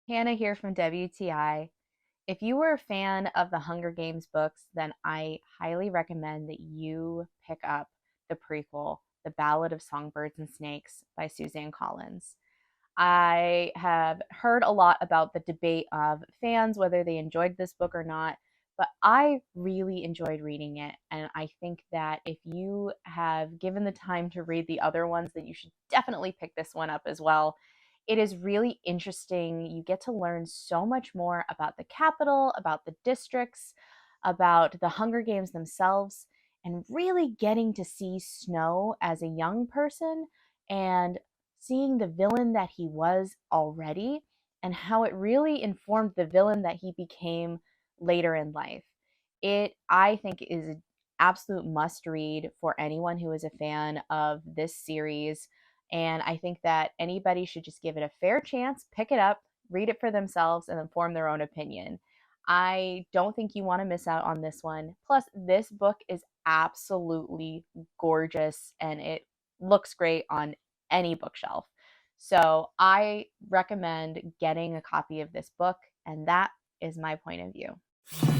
Hannah here from WTI. If you were a fan of the Hunger Games books, then I highly recommend that you pick up the prequel, The Ballad of Songbirds and Snakes by Suzanne Collins. I have heard a lot about the debate of fans, whether they enjoyed this book or not, but I really enjoyed reading it. And I think that if you have given the time to read the other ones, then you should definitely pick this one up as well. It is really interesting. You get to learn so much more about the capital, about the districts, about the Hunger Games themselves, and really getting to see Snow as a young person and seeing the villain that he was already and how it really informed the villain that he became later in life. It, I think, is an absolute must read for anyone who is a fan of this series. And I think that anybody should just give it a fair chance, pick it up, read it for themselves, and then form their own opinion. I don't think you want to miss out on this one. Plus, this book is absolutely gorgeous and it looks great on any bookshelf. So I recommend getting a copy of this book, and that is my point of view.